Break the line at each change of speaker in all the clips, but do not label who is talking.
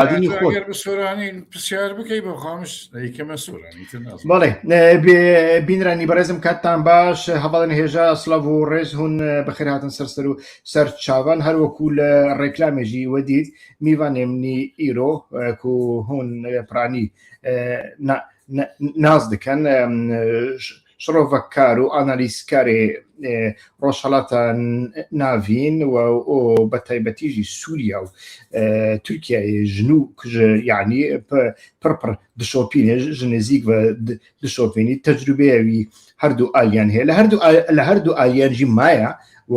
دینی خۆت
ئەگەر بسۆرانین پرسیار بکەی بە خامش یکەمە سۆرانی تر نازم.
بەڵێ بینرانی بەڕێزم کاتتان باش هەواڵن هێژا سلااو و ڕێز هون بەخێر هاتن سەرسەر و سەر چاوان هەروەکو لە ڕێکلامێژی وەدید میوانێمنی ئیرۆ و هون پرانی ناز دکەن شڕۆڤەکار و ئانالیزکارێ ڕۆژهەڵاتە ناوین و بە تایبەتیژی سووریا و تورکیای ژنو یعنی پڕ دشۆپینێ ژنێزیک بە دشۆپینی تەجروبەیەوی هەردوو ئالیان هەیە لە هەردوو ئالیانژی مایە و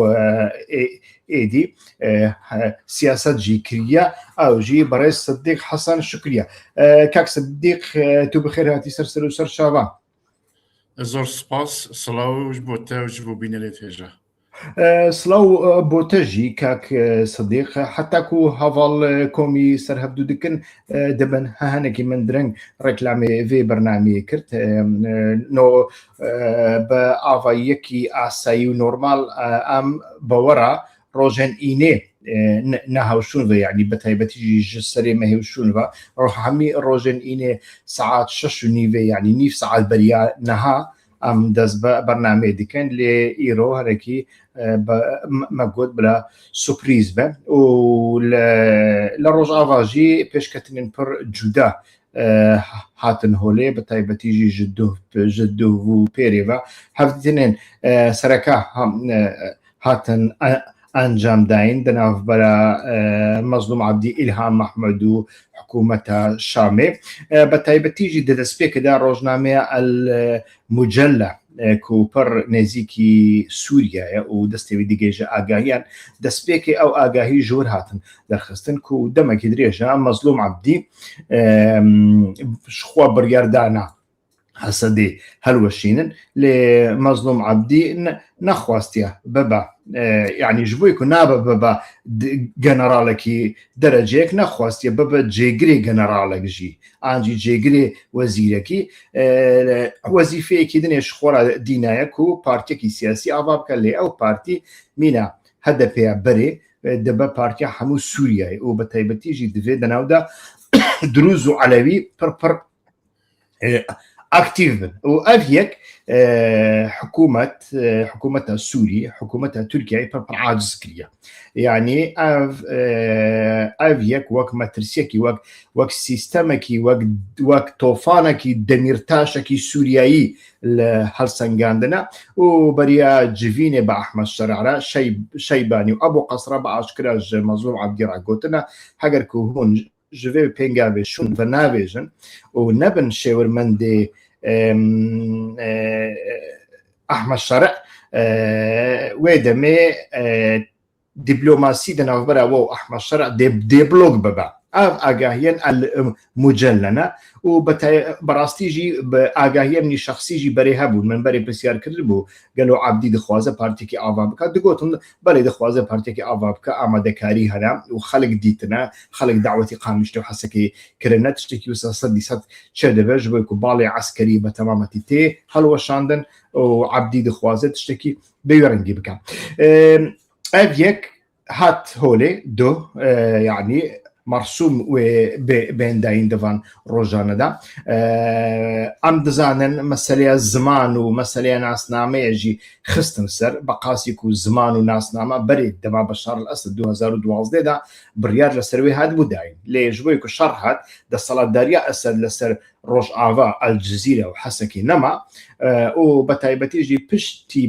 ئێدی سیاسەتجی کردە ئەوژی بەڕێز سەدیق حەسەن شکریە کاک سەدیق تو بخێر هاتی سەرسەر و سەر شاوان.
زۆر سپاس سڵاوش بۆ تەوج بۆ بینەرێت هێژە.
سڵاو بۆ تەژی کاک سەدیق حتاکو هەواڵ کۆمی سەرهەبدوو دکن دەبن هەنێکی من درەنگ ڕێکلامێ vê بەرنامەیە کرد بە ئاڤاییەکی ئاسایی و نۆرمال ئەم بەوەرە ڕۆژێن ئینێ نەهاوشونڤە یعنی بە تایبەتیژی ژ سەرێ مەهێوشونڤە هەمی ڕۆژێن ئینێ سعات 6:30 یعنی نیف سعات بەریا نەها ئەم دەست بە بەرنامەیە دیکەن لێ ئیرۆ هەرێکی مەگوت بلا سوپریز بە و لە ڕۆژئاواژی پێشکەتنین پڕ جودا هاتن هۆلێ بە تایبەتیژی ژدو و پێرێڤە هەفتێنێن سەرەکە هاتن ئەنجام داین دەناوبەرە مەزلوم عەبدی ئیلهام مەحمەد و حکوومەتە شامێ بە تایبەتیژی دەدەستپێکەدا ڕۆژنامەیە المجەلە کوپەر نێزیکی سووریایە و دەستێوی دیگەیژە ئاگاهیان دەستپێکی ئەو ئاگاهی ژۆر هاتن دەرخستن و دەمەکی درێژە مەزلوم عەبدی خوا بڕیاردانە حەسەدێ هەلوەشینن لێ مەزلوم عەبدی نەخواستیە بەبە یعنی ji بۆی ku nabe bibe generalekî dereceyek nexwastiye bibe cêgirê generalek jî an jî cêgirê wezîrekî wezîfeyekî dinê ji xwe re dînaye ku partiyekî siyasî ava bike lê ew partî mîna HDP'ya berê dibe partiya hemû Sûriyayê û bi taybetî jî divê di nav de Drûz û Elewî pir aktif bin û ev yek حکوومەتە سووری حکوومەتە تورکیای پڕ عاجز کردە یعنی ئەv یەک وەک مەترسیەکی وەک سیستەمێکی وەک تۆفانێکی دەمیرتاشێکی سووریایی لە هەڵسەنگاندنە و بەریا جڤینێ بە ئەحمەد شەرعرە شەیبانی و ئەبوو قەسرە بە ئاشکرا ژە مەزلوم عەبدی ڕاگوتنە هەگەر ku hûn ji vê pêngavê şûn ve navêjin û nebin şêwirmendê ئەحمەد شەرع wê demê دیپلۆماسی di navbera we û ئەحمەد شەرع dêblok bibe ev agahiyên mujellene û berastî jî bi agahiyê min şexsî jî berê hebûn min berê pirsiyar kiribû gelo Abdî dixwaze partiyekî ava bike digotin belê dixwaze partiyekî ava bike amadekarî hene û xelek dîtine xelek dawetî qanûnî hesekê kirine tiştekî wisa sedî sed çê dibe ji bo ku balê eskerî bi temametî tê helweşandin û Abdî dixwaze tiştekî bêwî rengî bike ev yek hat holê du yani مرسوم و بێنداین دەوان ڕۆژانەدا ئەم دەزانن مەسەلەیە زمان و مەسەلەیە ناسنامەیە ژی خستن سەر بە قاسێک و زمان و ناسنامە بەرێ دەما بە شەڕ ئەسد 2012دا بڕیار لەسەروێ هات بوداین لێ ji بۆی ku شەڕ هات دەسەڵاتداریە ئەسەد لەسەر ڕۆژئاوا ئەلجزیرە و حەسەکی نەما و بە تایبەتیژی پشتی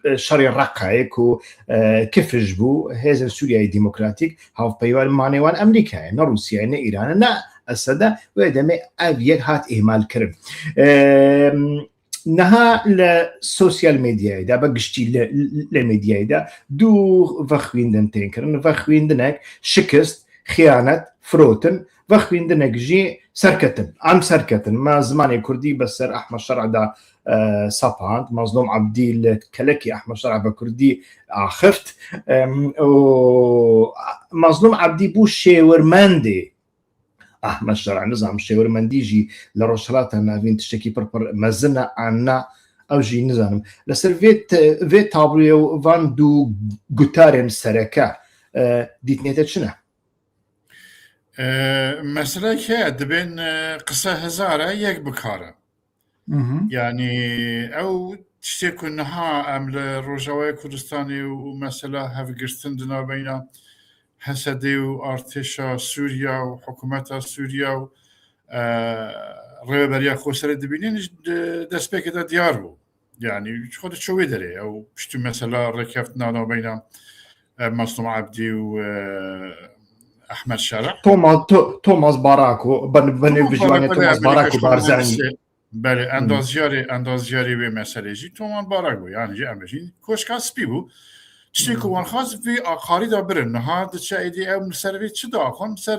شەڕی ڕقایەک و کفش بوو هێزن سووریای دیموکراتیک هاوپەیوان مانێوان ئەمریکایە نە رووسیای نە ئیرانە نە ئەسەدە وێ دەمێ ئەv یەک هات ئێمالکردن نەها لە سۆسیال مێدیایدا بە گشتی لە مێدیایدا دوو vە خوێندن تێنکردن vە خوێندنێک شکست خیانەت فرۆتن vە خوێندنێک ژی سەرکەتن ئەم سەرکەتن ما زمانی کوردی بەسەر ئەحمەد شەرعدا سەپاند مەزلوم عەبدی لە کەلەکی ئەحمەد شەرع بە کوردی ئاخفت مەزلوم عەبدی بوو شێوەرمەندێ ئەحمەد شەرع نزانم شێوەرمەندیژی لە ڕۆژهەڵاتە ناوین تشتێکی پڕ مەزنە ئانا ئەو ژی نزانم لەسەر vê tabloyê van دوو گوتارên سەرەکە دیتنێتە چنە؟
مثلا که دبین قصه هزاره یک بکاره يعني او تشتكوا انها ام الروجاوي كردستاني ومثلا هاف قرستندنا بين حسدي وارتشا سوريا وحكومتها سوريا و ريبريا خوسر دبينين دسبيك دا ديارو يعني خود شو يدري او بشتو مثلا ركفتنا بين مصطفى عبدي و احمد شرع
توماس باراكو بنفجواني توماس باراكو بارزاني
بله اندازیاری به مسئله جی تومان باراگو یعنی جی امجین کوشکاس بیبو چی که وان خاص في آخری دا برن نه چه ایدی او مسروی چه داخل سر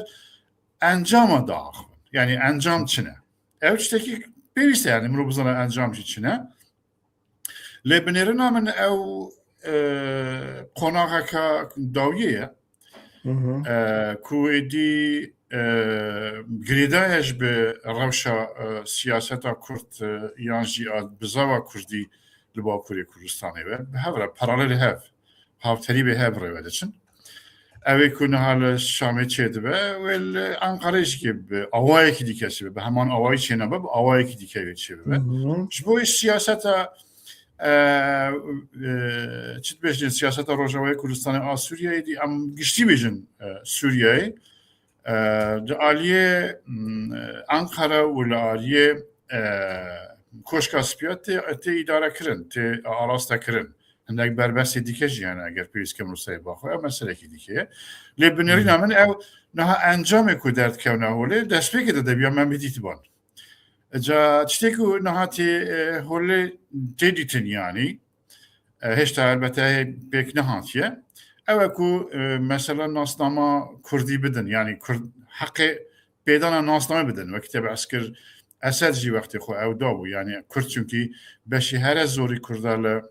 انجام داخل یعنی انجام چنه او چه کی بیشتر یعنی مرو بزنه انجام چنه لبنیرنا من او قناعه که داویه کو ایدی گریدایش به روشا سیاستا کرد یانجی بزاوا کردی لباکوری کردستانی به هفره پارالل هاف تریبه هفره ودچن اوی کنه حال شامی چیده به ول انقرهش که به آوایی که دیکه به همان آوایی چه نبه به آوایی که دیکه چه به جبوی سیاستا چیت بیشتر سیاستا روجاوی کردستان آسوریایی دی ام گشتی بیشتر سوریایی عالیه انقره ولی عالیه کوشکاسپیات تی اداره کردن تی آراسته کردن هندک بربستی دیگه جیانه اگر پیش کم روسای باخو یا مسئله کی دیگه لبنیری نامن او نه انجام کودرد که نه ولی دست بگیره دبیام من بدیت بان جا چتی که نه تی ولی تی دیتن یعنی هشت البته بیک نه هاتیه او کو مثلا ناسنامه کردی بدن یعنی حق پیدان ناسنامه بدن وقتی به اسکر اسد جی وقتی خو او دابو یعنی کرد چونکی بشی هر زوری کردال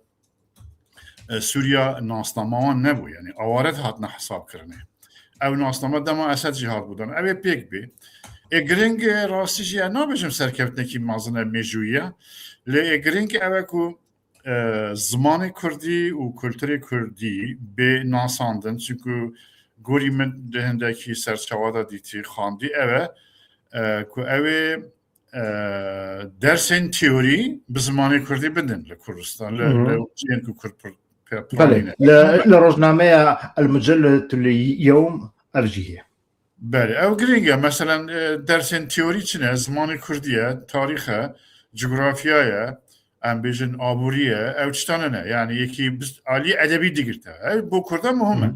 سوریا ناسنامه نبو یعنی آوارد هات نه حساب کرنه او ناسنامه دما اسد جی هات بودن او پیک بی اگرینگ راستی جی نابجم سرکفت نکی مازنه میجویه لی اگرینگ او کو زمان کردی و کلتور کردی به ناساندن چون گوری من دهندگی سرچاوادا دیتی خواندی اوه که اوه درسین تیوری به زمان کردی بدن لکردستان لجین که کرد
بله لروزنامه المجلة اليوم أرجيه
بله او گرینگه مثلا درسین تیوری چنه زمان کردیه تاریخه جغرافیایه ام بیشن آبوریه او چطانه نه یعنی یکی عالی ادبی دیگرته بو کرده مهمه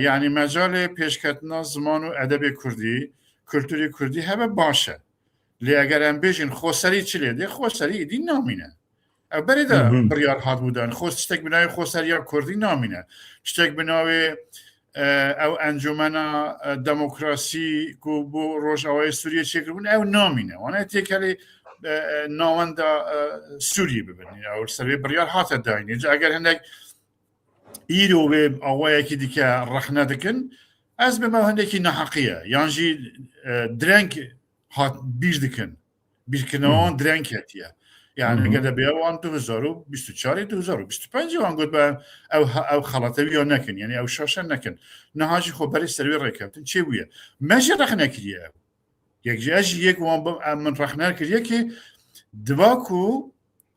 یعنی مجال پیشکتنا زمان و ادب کردی کلتوری کردی همه باشه لی اگر ام بیشن خوصری چلیه ده خوصری ایدی نامینه او بریده بریار هات بودن چتک بنای خوصری یا کردی نامینه چتک بنای او انجمن دموکراسی کو بو روجاوی سوریه چکر بون او نامینه وانه تیکلی ناوند سوریه ببینید او سری بریار هات داینی اگر هندک ایرو به آوایی که دیگه رخنه دکن از به ما هندکی نحقیه یعنی درنگ هات بیش دکن بیش کنان درنگ هتیه یعنی اگر بیاوان 2024 2025 وان گفت به او خلاطه بیا نکن یعنی او شاشه نکن نهاجی خو برای سری رکبتن چه بویه ماجی رخنه کریه یک وان من رخنه کریه که دواکو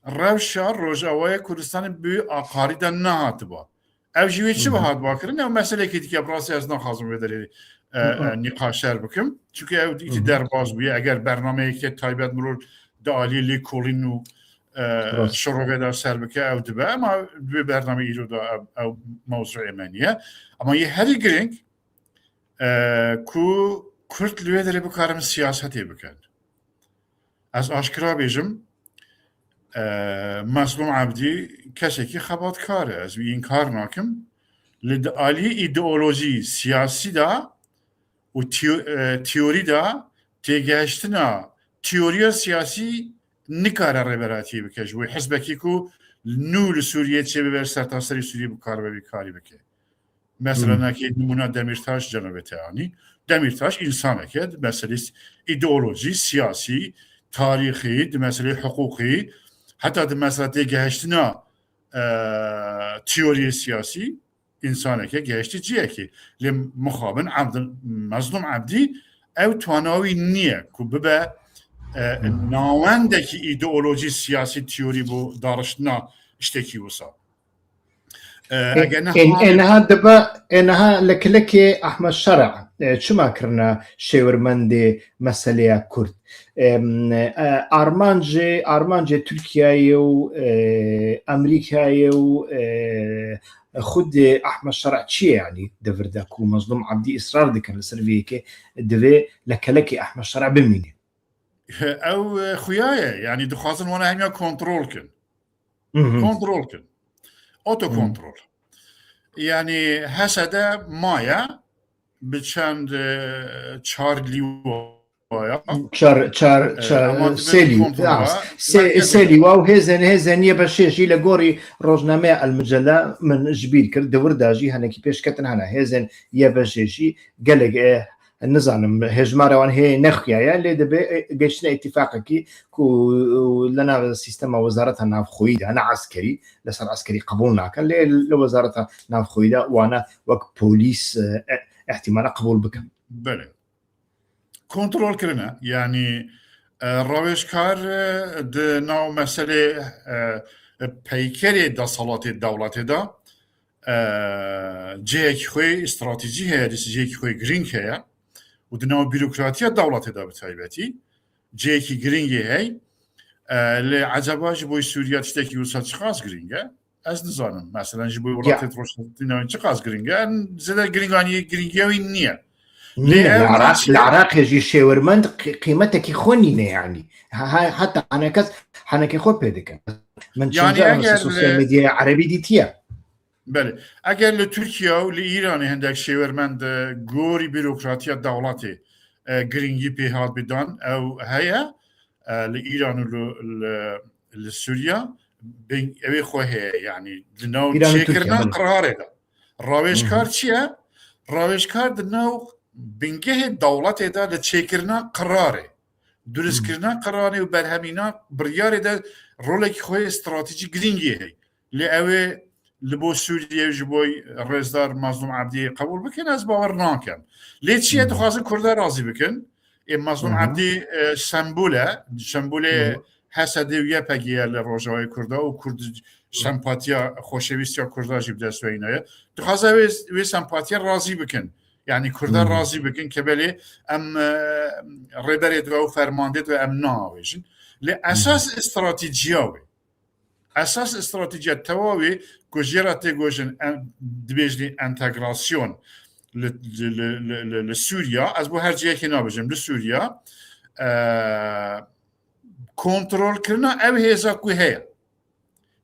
روشا روجاوی کردستان بی آقاری دن نهات با او جوی چه بهات باکرن او مسئله که دیگه براسی از نخواستم بداری نقاشر بکم چونکه او دیگه در باز بویه اگر برنامه که تایبت مرور دالی لی کولین و شروع بدار سر بکه او دبه اما به برنامه ایرو دا او موضوع ایمانیه اما یه هری گرینگ کو کرد لوی داره بکارم سیاستی بکن از آشکرا بیجم مظلوم عبدی کسی که خبات کاره از این کار ناکم لدالی ایدئولوژی سیاسی دا و تیوری دا تیگهشتنا تیوری سیاسی نکاره ربراتی بکش و حزبکی کو نور سوریه چه ببر سرتاسری سوریه بکار و بیکاری بکه مثلا نکی نمونه دمیرتاش جناب تهانی دمیرتاش انسانه که مثلا ایدئولوژی سیاسی تاریخی مسئله حقوقی حتی مسئله گهشتنا تیوری سیاسی انسانه که گشتی چیه که لمخابن عبد مظلوم عبدی او تواناوی نیه که ببه ناوندکی ایدئولوژی سیاسی تیوری بو دارشنا اشتکی وصا
انها دبا انها لكلكي احمد شرع شما كرنا شيورمند مسألة كرد ارمانجي تركيا و امريكا و خود احمد شرع شي يعني دفرداكو مظلوم عبدي اصرار دي كان لسرفيكي دفي لكلكي احمد شرع بميني
او خويايا يعني دخوازن وانا هميا كنترول كن اوتو كنترول يعني هسده مايا بچند چارلی وایا
چار سيلي واو هزن يبشيشي لغوري روزنامه المجله من جبيل كر دور داجي هنكي بيش كتن هنا هزن يبشيشي قالك النظام هجمارة وان هي نخيا اللي دبي قشنا اتفاقكي كو لنا سيستم وزارتها ناف خويدا انا عسكري لسر عسكري قبولنا كان لوزارتها ناف خويدا وانا وك بوليس احتمال قبول بك
بله كنترول كرنا يعني روشكار د نوع مسألة بيكري دا صلاة الدولة دا جيك خوي استراتيجي هي جيك خوي جرين هي ودناو بيروقراطية دولة دا بتايبتي جيكي جرينجي هي لعجبا جبوي سوريا تشتكي وصل شخاص جرينجا از نزانم مثلا جبوي ولاتت روش ديناو شخاص جرينجا زاد جرينجاني جرينجا وين نية
العراق يجي شاورمند قيمتك يخونينا يعني حتى انا كز حنك خو بيدك من يعني السوشيال ميديا عربي ديتيا
بله اگر لترکیه و لإيران هندک شاورمند گوری بيروقراطية دولتي گرینگی پیهات بدان او هيا لإيران و لسوريا اوی خواه يعني دنو تشكرنا قراره دا راوشكار چیه؟ راوشكار دنو بنگه دولت دا لتشكرنا قراره درست کرنا قراره و برهمینا بریاره دا رولك خواه استراتيجي گرینگی هی لأوی لبو سوريا جبوي رزدار مظلوم عبدي قبول بكن از باور ناكم ليتشي دخوازن كرده راضي بكن مظلوم عبدي سمبوله حسدویه پگیه لروجای کرده و کرد سمپاتیا خوشویستیا کرده جیب دست و اینایه دخوازه وی سمپاتیا راضی بکن يعني كردان راضي بكن كبلي ام ريبريد و فرماندت و ام ناويجن لاساس استراتيجياوي اساس استراتيجيه تواوي كوجيراتي جوجن دبيجني انتغراسيون لسوريا از بو هر جيه كي نابجم لسوريا كنترول كرنا او هيزا كو هي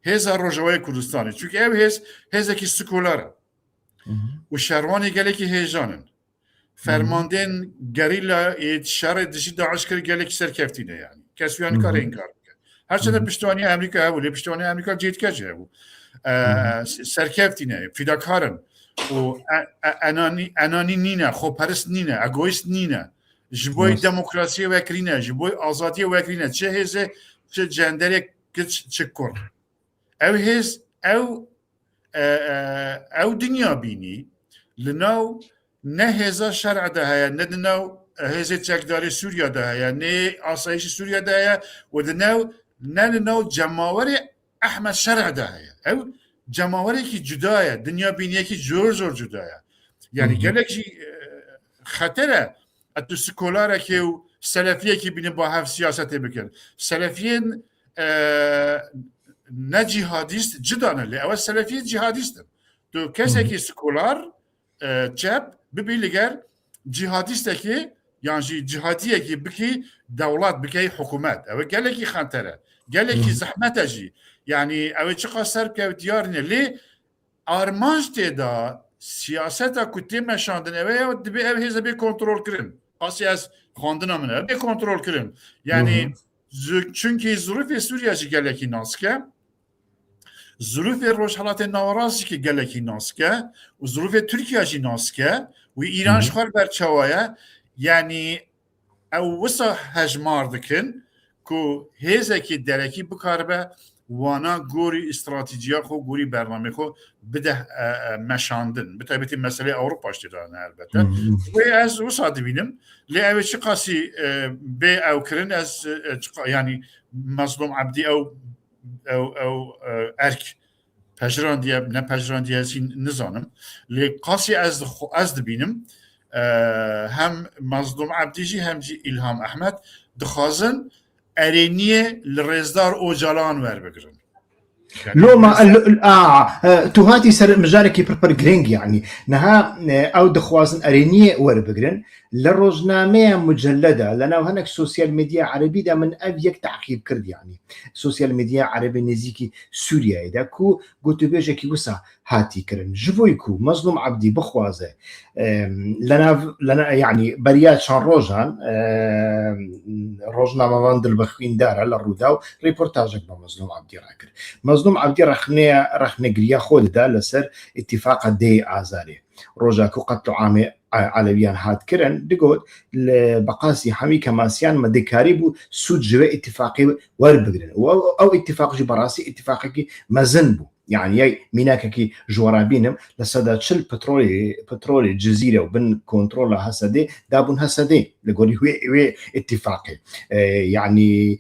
هيزا روجواي كردستاني چونك او هيزا كي سكولاره و شهروانی گله که هیجانن فرماندن گریلا ایت شر دشی داعش کر گله که سرکفتینه یعنی کسیانی کار این کار میکنه هرچند پشتوانی امریکا هبو لی پشتوانی امریکا جیت کجه هبو سرکفتینه فداکارن و انانی نینه خوپرست نینه اگویست نینه جبوی دموکراسی وکرینه جبوی آزادی وکرینه چه هزه چه جندری چه کر او هز او دنیا بینی لناو نه هزا شرع ده هیا نه دناو هزا چکداری سوریا ده هیا نه آسایش سوریا ده هیا و دناو جماوری احمد شرع ده هیا او جماوری که جدایه دنیا بینیه که جور جدایه یعنی گله که خطره اتو سکولاره که و سلفیه که بینه با هف سیاسته بکن سلفیه نه جهادیست جدانه لی اول سلفیه جهادیستن تو کسی که سکولار چپ ببیلگر جهادیسته که یعنی جهادیه که بکی دولت بکی حکومت او گله که خانتره گله که زحمته جی یعنی او چقدر سرب که دیارنه لی آرمانج تیدا سیاستا کتی مشاندن او دبی او هیزه بی کنترول کرن قاسی از خواندن امنه بی کنترول کرن یعنی چونکه ظروف سوریه جی گله که ناسکه ظروف روشحالات نوارازی که گلکی ناسکه و ظروف ترکیه جی ناسکه و ایران شخار برچوایه یعنی او وسا هجمار دکن که هزه که درکی بکاربه وانا گوری استراتیجیا خو گوری برنامه خو بده مشاندن بتابت مسئله اروپا اشتدان البته و از وصاد بینم لی اوی چی قاسی به او کرن از یعنی مظلوم عبدی او ارک پجراندیه نه پجراندیه نزانم لی قاسی از دبینم هم مظلوم عبدیجی هم جی الهام احمد دخوازن ارینیه لرزدار اوجالان ور بگرن
لو ما تو هاتي سر مجالك بربر جرينج يعني نها او دخوازن ارينيه وربجرن للروزنامه مجلده لنا هناك سوشيال ميديا عربي دا من ابيك تعقيب كرد يعني سوشيال ميديا عربي نزيكي سوريا دا كو قلت بيجي وسا هاتي كرن جبويكو مظلوم عبدي بخوازه لنا يعني بريات شان روجان روزنامه واندل بخوين دار للروداو ريبورتاجك بمظلوم عبدي راكر مظلوم عبدي رخنه قريا خود دا لسر اتفاق دي آزاري روجاكو قتلو عامي علويان هات كرن دقود بقاسي حمي كماسيان ما ديكاري بو سود جوه اتفاقي وربقرن او اتفاق جي براسي اتفاقي مزن بو يعني ياي ميناكي جوارابينم لسدا تشل بترولي الجزيرة وبن كنترول هسدي دابون هسدي لقولي هو اتفاقي يعني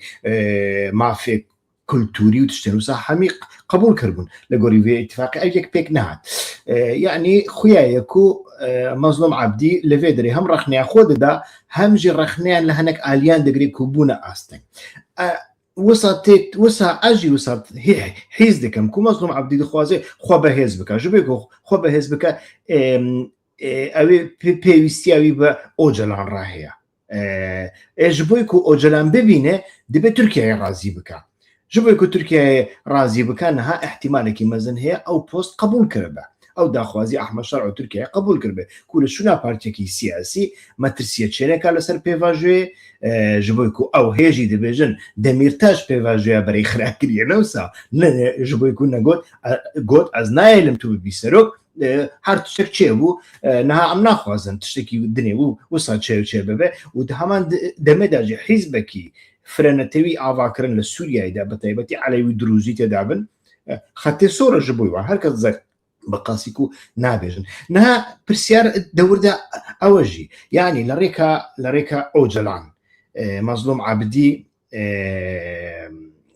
ما في كولتوري وتشتروا صح حميق قبول كربون لقولي في اتفاقي ايك بيك نهات يعني خويايكو مظلوم عبدي لفيدري هم رخنيا خود دا هم جي رخنيا لهنك اليان دقري كوبونا استن وصلت اجي وصلت هي حيزدكم كو مظلوم عبدي دخوازي خو بهزبك جبيكو خو بهزبك اوي بيويستياوي با اوجلان راهيا جبويكو اوجلان ببينه دبي تركيا راضي بك جبويكو تركيا راضي بك انها احتمالك مزن هي او بوست قبول كربه او داخوازي احمد شرع تركيا قبول كربه كل شنا بارتيكي سياسي ما ترسيه شركه على سر بيفاجي جبويكو او هيجي دبيجن دميرتاج بيفاجي بري خراكري نوسا جبويكو نقول از نايلم تو بيسروك هر تشكيبو نها ام ناخوازن تشتكي الدنيا وصا تشيبه ودهمان دمداجي حزبكي فرنتوي افاكرن لسوريا دا بتايبتي على دروزي تدابن خطي صوره جبوي هركز زك بقاسيكو نابجن نها برسيار دوردا اوجي يعني لريكا اوجلان مظلوم عبدي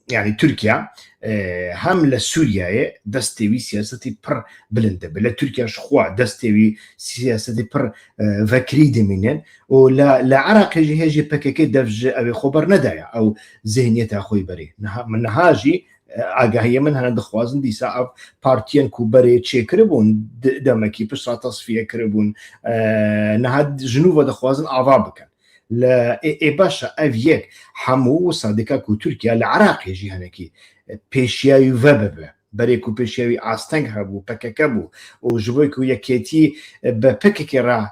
يعني تركيا هم لسوريا دستوي سياستي بر بلنده بلا تركيا شخوا دستوي سياستي بر فكري دمينين ولا العراق هيجي بككي دفج او خبر ندايا او ذهنيتها خوي بري من نهاجي آگاهی من هنده خوازن دیسا او پارتیان کو بره چه کربون دمکی پشت تصفیه کربون نهاد جنوب ده خوازن آوا بکن ای باشا او یک همو صادقه کو ترکیه العراق یجی هنکی پیشیایی وببه بره کو پیشیایی آستنگ هبو پککه بو و جبوی کو یکیتی به پککه را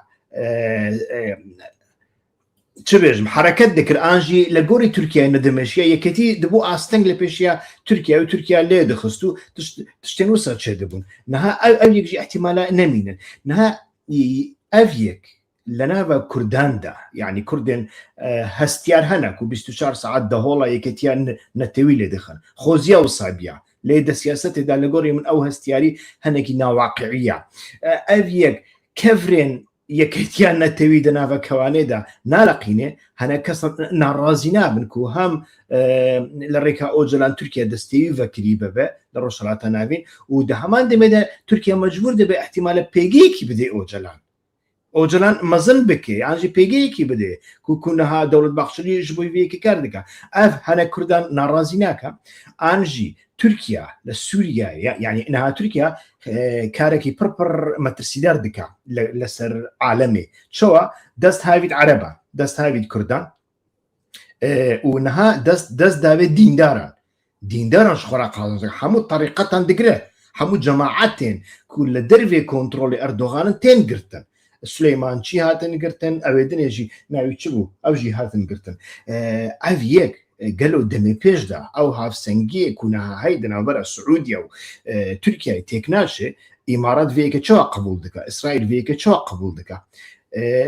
چه بيجم حركات ذكر انجي لغوري تركيا ندمشيا يكتي دبو استنج لبيشيا تركيا وتركيا لا دخستو تشتنو ساتشي دبون نها او يجي احتمالا نمين نها افيك لنا كردان دا يعني كردن هستيار هناك و 24 ساعات دهولا يكتيا نتوي لدخن خوزيا وصابيا ليدا سياسة دا لغوري من او هستياري هناكي ناواقعية افيك كفرين يكتيان نتوي دنافا كوانيدا نالقينه هنا كسر نارازينا بنكو هم لريكا اوجلان تركيا دستي فكري بابا لروشلات نافين ودهمان دمدا تركيا مجبور دبا احتمال بيجيكي بدي اوجلان مزن بكي يعني بيجيكي بدي كونها دولة بخشلي جبوي فيكي كاردكا اف هنا كردان نارازيناكا انجي تركيا لسوريا يعني انها تركيا كاركي بربر مترسيدار دكا لسر عالمي شو دست هايفيد عربا دست هايفيد كردان وانها دست دافيد دينداران شخورا قادم حمو طريقة دقره حمو جماعتين كل درفي كنترول اردوغان تين قرتن سليمان شي هاتن قرتن اويدن يجي ناوي تشبو او جي هاتن قرتن افيك قالوا دمي بيش دا او هاف سنجي كنا هيدنا برا السعودية و تركيا تكناشي امارات فيك شو قبول دكا اسرائيل فيك شو قبول دكا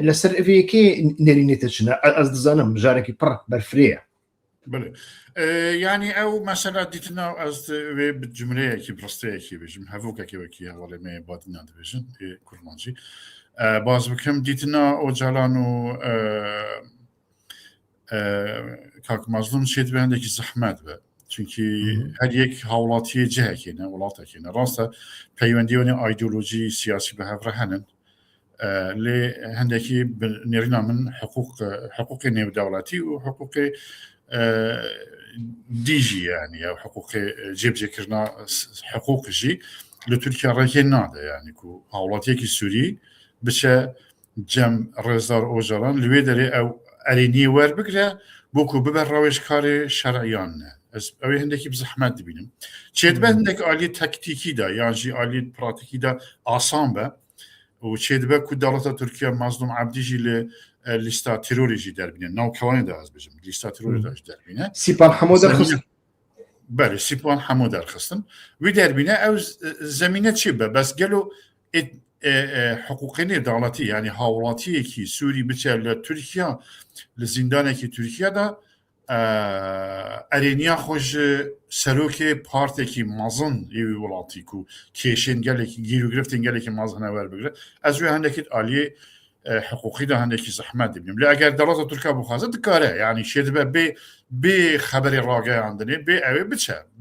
لسر فيك نري نتشنا از دزانم جاركي برفريه
بله يعني او مثلا دیتنا از و جمله کی برسته کی بجم هفوک کی وکی حواله می بادنا دبیجن کرمانجی باز بکم دیتنا او جالانو کاک مظلوم شید به هندکی زحمت به چونکی هر یک حوالاتی جه کینه ولاتا کینه راسته پیوندی و ایدئولوژی سیاسی به هفره هنن لی هندکی نرینا من حقوق نيو دولتي وحقوق ديجي يعني او حقوق جيب ذكرنا حقوق جي لتركيا راكين نادا يعني كو هاولاتيكي سوري بشا جم رزدار اوجران لويدري او اريني ور بكرا بوكو ببر راوش كاري شرعيان او هندكي بزحمت بينم چيت به هندك آلي تكتيكي دا يعني جي آلي براتيكي دا آسان به و چید به که دولت ترکیه مظلوم عبدی جیل لیستا تروری جی در بینه ناو کوانی دا از بجم لیستا تروری دا در بینه
سیپان حمو در خستن
بله سیپان حمو در خستن وی در بینه او زمینه چی به بس گلو حقوقی دولتی یعنی حوالاتی که سوری بچه لترکیه لزندانه که ترکیه دا ارینیا خوش سروک پارتی که مازن یوی ولاتی کو کیشن گله که گیرو گرفتن گله که مازن ور بگره از روی هندکی عالی حقوقی ده هندکی زحمت دبیم لی اگر دولت ترکیه بخواسته دکاره یعنی شد به خبری راگه اندنی به اوی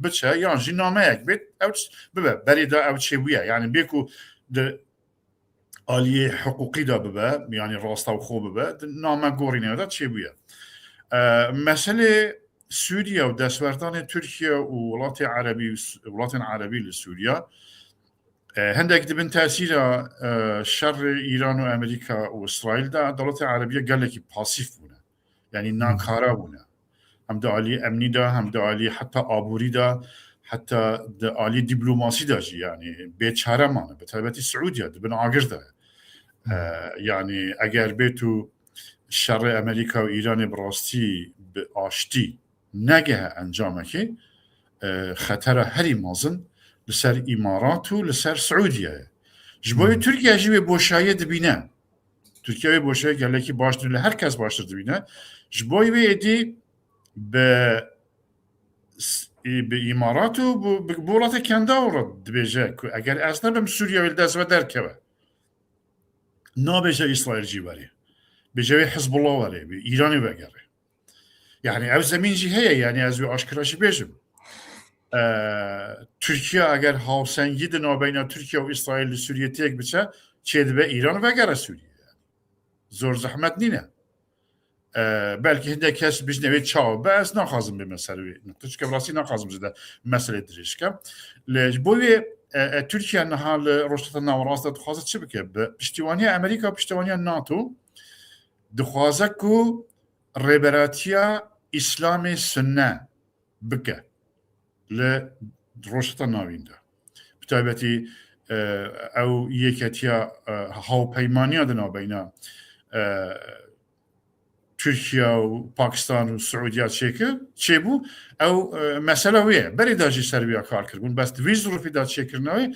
بچه یعنی جی نامه یک بیت اوش ببه بری دا اوش چویه یعنی بیکو ده عالی حقوقی ده ببه یعنی راستا و خوب ببه نامه گورینه ده چویه مسئله سوریا و دستوردان ترکیه و ولات عربی لسوریا هندک دبن تأثیر شر ایران و امریکا و اسرائیل دا دولت عربیه گلکی پاسیف بونه یعنی ناکارا بونه هم دا عالی امنی دا هم دا عالی حتی آبوری دا حتی دا عالی دیپلماسی دا جی یعنی بیچاره مانه به طبیعتی سعودیه دبن آگر دا یعنی اگر بیتو شر امریکا و ایران براستی به آشتی نگه انجامه که خطر هری مازن لسر امارات و لسر سعودیه جبوی ترکیه جیوی بوشایه دبینه ترکیه بوشایه گله که باشتر هر کس باشتر دبینه جبوی ویدی به امارات و بولات کنده ورد دبیجه که اگر اصلا بم سوریه ویل دست و درکه نابیجه اسرائیل جیواری بجوی حزب الله ولی به ایرانی بگره یعنی او زمین جی هیه یعنی از وی آشکراشی بیجم ترکیه اگر هاوسنگی دنا بین ترکیه و اسرائیل سوریه تیک بچه چه به ایران بگره سوریه زور زحمت نینه بلکه هنده کس بیش نوید چاو بس نخوازم به مسئله نقطه که براسی نخوازم زده مسئله دریش که بوی ترکیه نحال روشتت نوراسته تخوازت چه بکه پشتیوانی امریکا و پشتیوانی ناتو دخوازه که ریبراتیا اسلام سنه بکه لروشتا ناوینده بطایبتی او یکتیا هاو پیمانی دنا بین ترکیه و پاکستان و سعودیه چه بو او مسئله ویه بری داجی سربیا کار کرد بس ویز رو پیدا چه کرنوی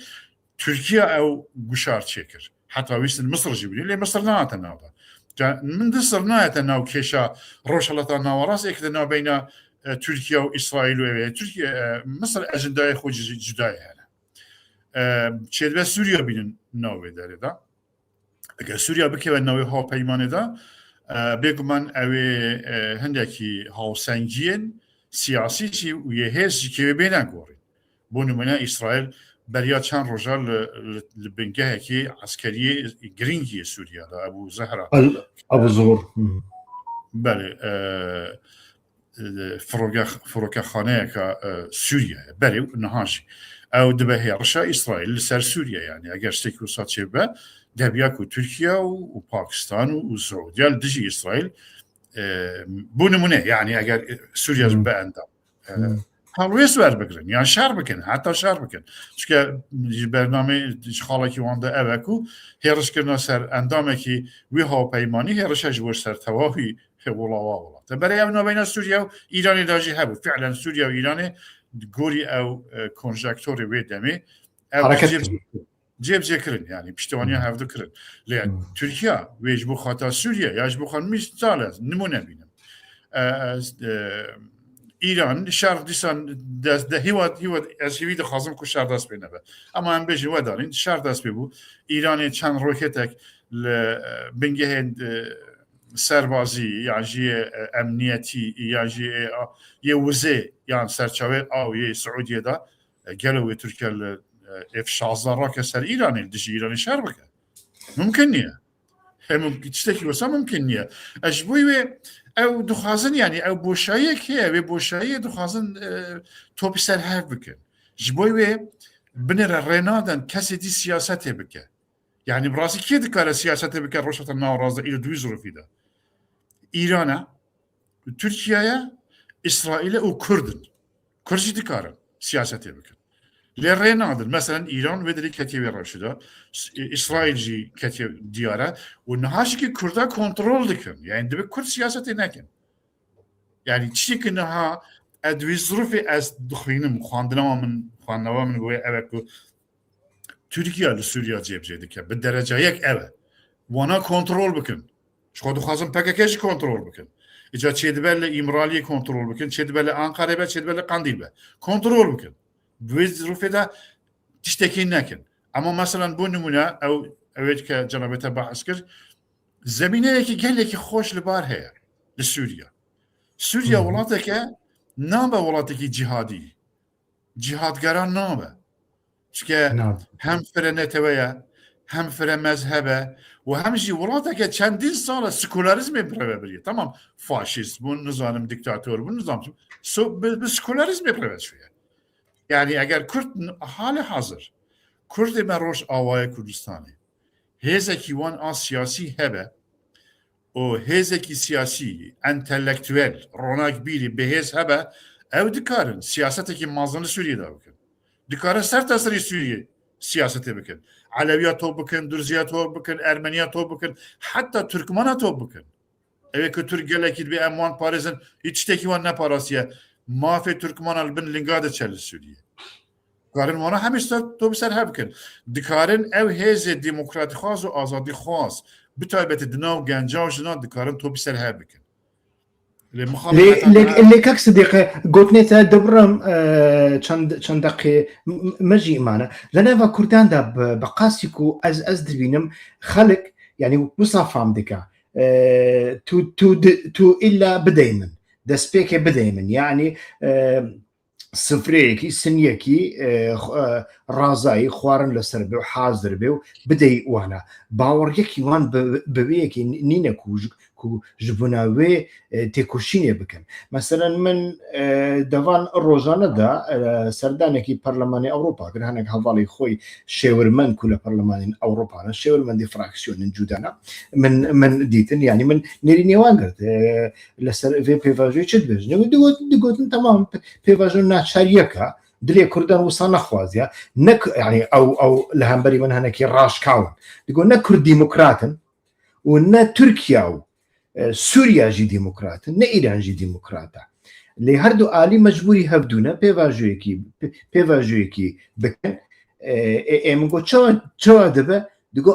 ترکیه او گوشار چه کرد حتی ویستن مصر جیبونی لی مصر نهاتا ناوده من دستر نهاتا ناو کشا روشالتا ناوراس اکده بین ترکیه و اسرائیل و ترکیه مصر اجندای خود جدای هنه چه به سوریا بینن ناوی داره دا اگر سوریا بکه و ناوی ها پیمانه دا بگو من اوی هندکی ها سنگین سیاسی چی و یه هست که بینن گوری بو نمونه اسرائیل بریا چند رجال لبنگه که عسکری گرینگی سوریا دا ابو زهره
ابو زهور
بله فروکه خانه که سوریه بله نهاجی او دبه هیرشا اسرائیل لسر سوریه یعنی اگر شتکی وسط چه به دبیا که ترکیه و پاکستان و سعودیه لدجی اسرائیل بونمونه یعنی اگر سوریه به اندام هالویس ور بگرن یعنی شر بکن حتی شر بکن چون برنامه خاله که وانده اوکو هیرش کرنا سر اندامه که وی ها پیمانی هیرشا جور سر تواهی ولا برای او نبین سوریه و ایرانی داجی هبود فعلا سوریه و ایرانی گوری او کنجکتوری ویدمی جیب کرن یعنی پشتوانی هفته کرن لیان ترکیه ویجبو خاطر سوریه یجبو خان میستاله نمونه بینم ایران شر دیسان دست هیواد از هیوی دخوازم که شر دست بینه به اما هم بیجی ودارین شر دست ببو ایرانی چند روکتک بنگه سربازی یا جی امنیتی یا جی یه وزه یا سرچاوه او یه سعودیه دا گلوی ترکیه F-16 را کسر ایرانی دشی ایرانی شر بکن ممکن نیه ممکن تشتكي وسا ممكن نیه اجبوی او دخوازن يعني او بوشایه که و بوشایه دخوازن توپی سر هف بکن جبوی بنر رنادن کسی دی سیاسته بکن يعني براسي كي دكار سياسته بكر روشة الناورازة إلى دوي ظروفي ده إيران تركيا إسرائيل وكردن كرشي دكار سياسته بكر لرين عدل مثلا إيران ودري كتير رشدة إسرائيل جي كتير ديارة والنهاش كي كردا كنترول دكن يعني دبي كرد سياسته نكن يعني تشيك إنها أدوي ظروفي أس دخلين خواندنا من قوي أبكو Türkiye ile Suriye cebceydi ki bir derece yek eve. Wana kontrol bakın. Şu duhazın PKK'yi kontrol bakın. İca çedibelle İmraliye kontrol bakın. Çedibelle Ankara'ya çedibelle Kandil'e. Kontrol bakın. Bu zürfede tiştekin nekin. Ama mesela bu numune evet ki cenabete bahskir zemine ki gelle ki hoş libar heye. Li Suriye. Suriye velatı ki nabe velatı ki cihadi. Cihadgaran nabe. Çünkü hem fire neteveye, hem fire mezhebe ve hem jî welateke çendîn sala sekülerizmê pireve tamam faşist, bu nizanım diktatör, bu nizam bi sekülerizmê pireve şuye. Yani eğer Kürt hali hazır, Kürt me roş avaya Kurdistanê, hêzekî wan a siyasî hebe, o hêzekî siyasî, entelektüel, ronak bîrî bihêz hebe, ew dikarin siyasetekî mazanı Sûriyê da bikin. Dikare ser tasarı Suriye siyasete bakın. Aleviyat top bakın, Dürziyat top bakın, Ermeniyat top bakın, hatta Türkmenat top bakın. Evet ki Türk gelekid bir emman Paris'in içteki var ne parası ya. Mafi Türkmen albin lingade çeli Suriye. Karın wana hemiş top ser hebkin. Dikarın ev heze demokratik khaz ve azadi khaz. Bir taybeti dinav gencav jina dikarın top ser hebkin.
اللي كاك صديقي قلت نتا دبرم چند دقيقة مجي معنا لنا كردان دا بقاسيكو از دبينم خلق يعني مصافام دكا تو إلا بدايمن دسبيكي بدايمن يعني سفريكي سنيكي رازاي خوارن لسربي وحاضر بيو بداي وانا باور يكي وان ببيكي نينكو كو جبناوي تيكوشيني بكن مثلا من دوان روزانه دا سردانكي برلماني اوروبا كن هناك حوالي خوي شاورمن كل برلمان اوروبا شاورمن دي فراكسيون جودانا من ديتن يعني من نيريني وانغرت لسر في بيفاجي تشدبج دغوت تمام بيفاجو ناتشاريكا دلي كردان وصلنا خوازيا نك يعني او لهمبري من هناك راش كاون يقول نكر ديمقراطن ونا تركيا سوريا جي ديمقراط نا إيران جي ديمقراطة اللي هردو آلي مجبوري هبدونا بيفاجويكي بكن منقول شو دبا دقو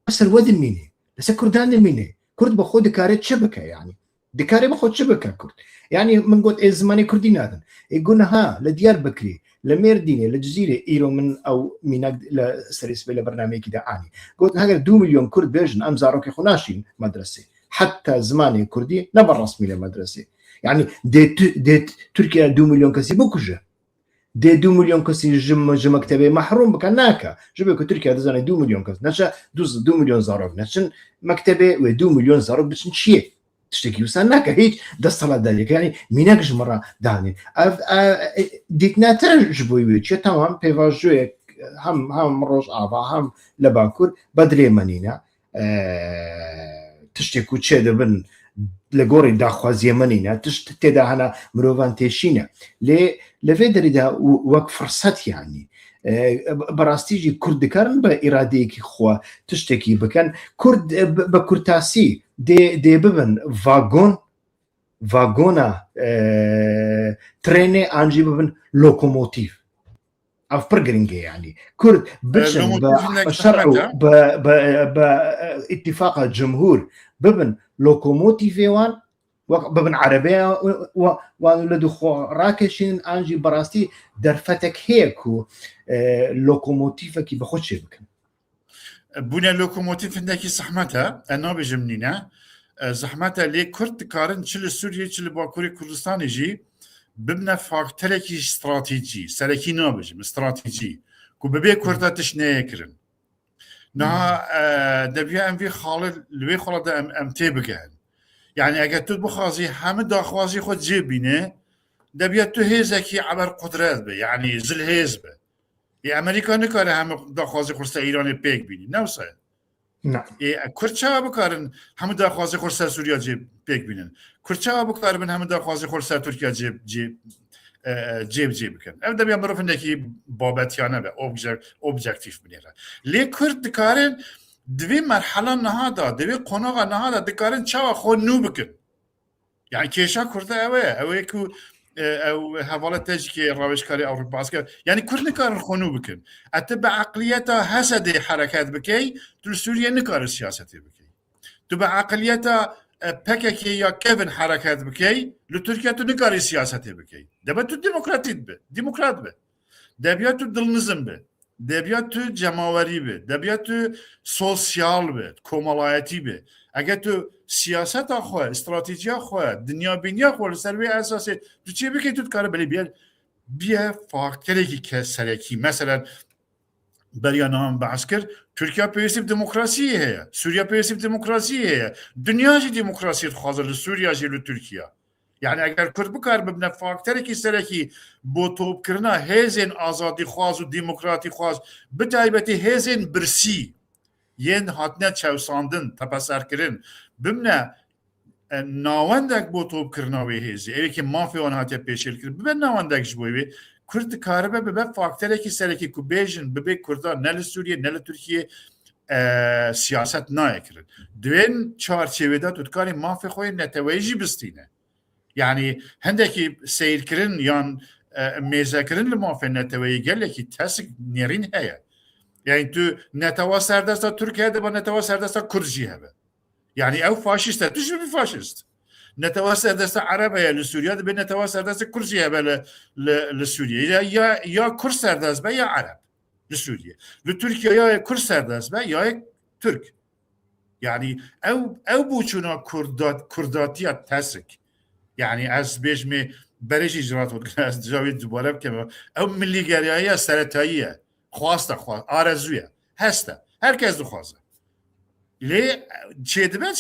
أسر ود الميني لسا كردان الميني كرد بخود دكارة شبكة يعني دكارة بخود شبكة كرد يعني منقول زماني كردين هذا يقولنا ها لديار بكري لميرديني لجزيرة إيرو من أو ميناق لسريس بلا برنامج كده آني قلت هاجر 2 مليون كرد بيجن أم زاروكي خناشين مدرسة حتى زماني كردي نبر رسمي لمدرسة يعني دي تركيا 2 مليون كسي بوكجة دي 2 مليون كسي جم مكتبة محروم بكناكا جبكو تركيا دزاني 2 مليون كسي نشا 2 مليون زاروك نشن مكتبة و 2 مليون زاروك بشن شيء تشتكي وسناك هيك دصلا ذلك يعني ميناكش مرة داني ديتنا تجبوي ويتش تمام بيفاجوي هم روش آبا هم لباكور بدري منينا تشتكو تشيد بن لغوري داخوازي منينا تشتكي هنا مروفان تيشينا لفيدري دا وقت فرصات يعني براستيجي كرد كارن بإراديك خوا تشتكي بكن كرد بكرتاسي دي ببن فاغونا تريني انجي ببن لوكوموتيف اف برجرينج يعني كرد بشن بشرع باتفاق الجمهور ببن لوكوموتيف وان ببن عربية ولدو راكشين أنجي براستي درفتك هيكو لوكوموتيفك بخدش بكن
بونا لوكوموتيف عندكي زحمتها أنا بجمنينا زحمتها لي كرد كارن تشل سوريا تشل باكوري كردستان يجي ببنا فاكتركي استراتيجي سركي نابجم استراتيجي كو ببي كردا تشنيه كرن نها دبيا ام في خالد لوي خالد ام تيبكن يعني اگر تو بخوازی همه داخوازی خود جيبينه دبيا تو هيزكي عبر قدرات به يعني زل هيز به يا امريكا نكاره همه داخوازي خورس ایران پیک بینی نوسه
نعم
کرچا بکارن همه داخوازی خورس سوریا جيب پیک بینن کرچا بکارن همه داخوازی خورس ترکیه جيب بکن اف دبيا معروف اندکی بابتیانه به اوبجکتیف بنیره لی کرد کارن دوی مرحله نهادا دوی قناغ نهادا دکارن چاوا خود نو بکن يعني كيشا كرده اوه كو او حواله تجكي روشكاري اوروبا يعني كرد نكار خونو بكن اتبع عقليتها هسد حركات بكي تل سوريا نكار سياسة بكي تبع عقليتها بككي يا كيفن حركات بكي لتركيا تو نكار سياسة بكي دبتو ديمقراط به دبياتو دلنزم به دبياتو جماوري به دبياتو سوسيال به كومالايتي به اگر تو سیاست خو استراتژی خو دنیا بینی خو سروی اساسی تو چی بکی تو کار بلی بیا فاکتوری که سرکی مثلا بریانام بعسکر ترکیه پیوستی دموکراسی هست سوریه پیوستی دموکراسی هست دنیا جی دموکراسی خواهد سوریه جی رو ترکیه يعني اگر کرد بکار ببنه فاکتوری که سرکی با توپ کرنا هزین آزادی خواهد و دموکراتی خواهد بتایبتی هزین برسی ين هاتنا چوساندن تپسر کرن بمنا ناوندک بو توب کرناوی هزی اوی که مافی آن هاتیا پیشل کرن ببن ناوندک جبوی کرد کاربه ببن فاکتره که سرکی که بیجن ببن کردان نل سوریه نل ترکیه سیاست نای کرن دوین چارچوه دا تودکاری مافی خوی نتویجی بستینه يعني هندکی سیر کرن یان میزه کرن لمافی نتویجی گل که تسک نیرین هیا يعني تو نتوا سردستا تركيا دبا نتوا سردستا كرجي هبه يعني او فاشيست تجي بفاشيست نتوا سردستا عربيه لسوريا دبا نتوا سردستا كرجي هبه لسوريا يا كر سردس يا عرب لسوريا لتركيا يا كر سردس يا ترك يعني او بوچونا كرداتيا تسك يعني از بيجمي بريش اجرات از جاوید دوباره که او ملیگریایی سرتاییه خواسته آرزویه هسته هرکس دو خواسته لی چه دبه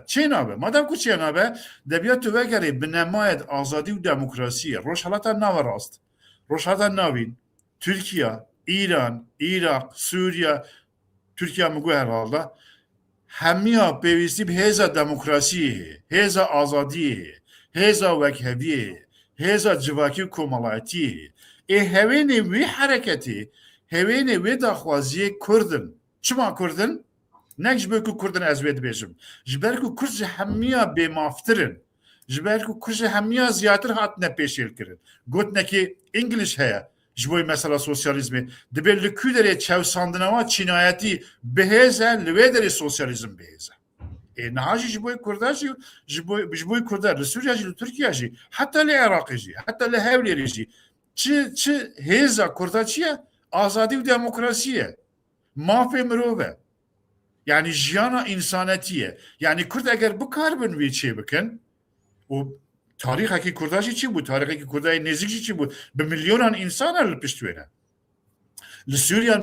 چه نابه مادم که چه نابه دبیات تو وگری بنماید آزادی و دموکراسی روش حالتا نو راست روش حالتا نوین ترکیه ایران عراق سوریه ترکیه مگوی هر حالده همیا پیوستی به هزا دموکراسی هزا آزادی هزا وکهوی هزا جواکی و کمالایتی هوینی وی حرکتی هوینه وی داخوازی کردن چما کردن؟ نکش بکو کردن از وید بیشم جبرکو کرج همیا بیمافترن جبرکو کرج همیا زیادتر هات نپیشیل کرن گوت نکی انگلیش هیا جبوی مثلا سوسیالیزمی دبی لکو داری چاو ساندنوا چینایتی بهزه لوی داری سوسیالیزم بهزه نهاجی جبوی کرداشی جبوی کردار لسوریا جی لترکیه جی حتی لعراقی جی حتی لهولی جی چه هزا کردا چیه؟ آزادی و دموکراسیه مافی مروبه يعني جيانا إنسانيتية يعني كرد أجر بكار بنوي شيء بكن وتاريخ كي كرداشي شيء بود تاريخ كي كرداي نزيك شيء بود بمليونان إنسان اللي بيشتوينه لسوريان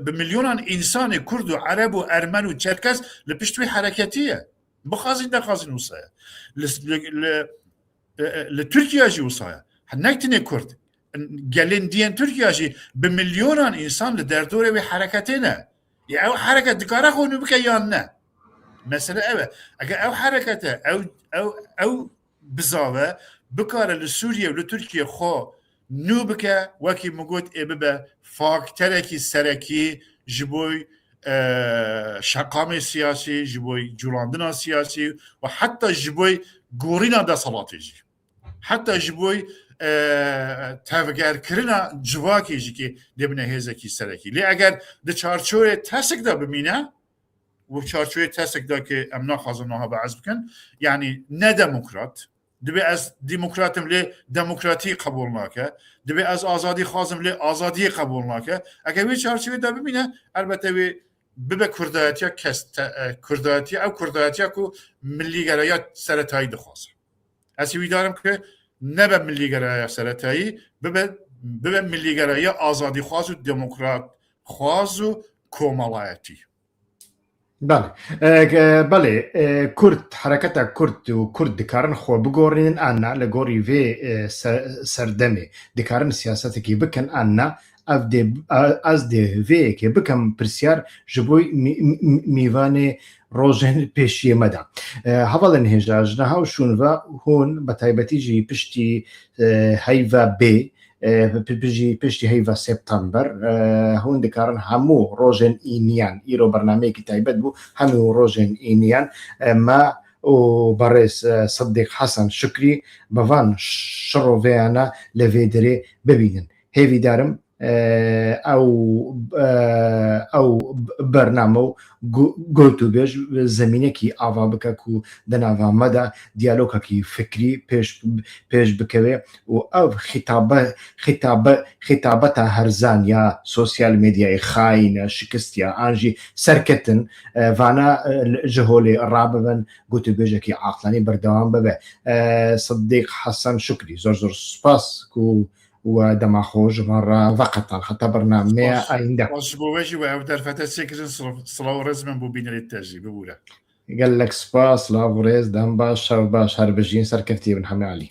بمليونان إنسان كرد وعرب وأرمن وتشركس اللي بيشتوي حركاتية بخازين ده خازين وصايا لتركيا جي وصايا هنكتني كرد قالين ديان تركيا جي بمليونان إنسان لدردورة بحركاتنا يعني أو حركة دكارة خو نبكياننا مثلا أو حركته أو بزاوة بكارة لسوريا ولتركيا خو نوبكا وكي مقود إببا فاكتركي سركي جبوي شقامي سياسي جبوي جولاندنا سياسي وحتى جبوي قورينا دا صلاتيجي حتى جبوي تفکر کردن جواکی جی که دبنه هزکی سرکی لی اگر د چارچوب تسک دا بمینه وشارشوية تاسك داك أمنا خازنها بعز بكن يعني نا ديمقراط دبي از ديمقراطم لي ديمقراطي قبول ناكه دبي از آزادي خازم لي آزادي قبول ناكه اگه وی چارچوبه دا ببینه البته وی ببه کردایتیا کست کردایتیا او کردایتیا کو ملی گرایات سرتایی دخواست اسی وی دارم که نبه ملی گرایات سرتایی ببه ملی گرایات آزادی خواز و ديمقراط خواز و کومالایتی
بله کرد حرکت کرد و کرد دکارن خو بگورین آنها لگوری و سردمه دکارن سیاستی که بکن آنها از ده و که بکن پرسیار جبوی میوان روزن پیشی مدا حوالا نهجاج نها و شونوا هون بتایبتی جی پشتی هیوا بی پشتی هیوا سپتامبر هون دکارن همو روزن اینیان ایرو برنامه کی تایبت بو همو روزن اینیان ما و برئيس صديق حسن شكري بفان شروفيانا لفيدري ببينن هيفي دارم او برنامه گوتو بیش زمینه کی آوا بکه کو دناوا مدا دیالوگا کی فکری پیش بکوه و او خطابتا هرزان یا سوسیال میدیا خاین شکستیا آنجی سرکتن وانا جهولی راببن گوتو بیش کی عقلانی بردوام ببه صديق حسن شكري زور سپاس کو ودما خوج مرة فقط حتى برنامج عندك
واجي وعاود رفعت سيكرين صلاو رزم بو بين التاجي بولا
قال لك سباس لافوريز دم باش باش هربجين سركفتي بن حمي علي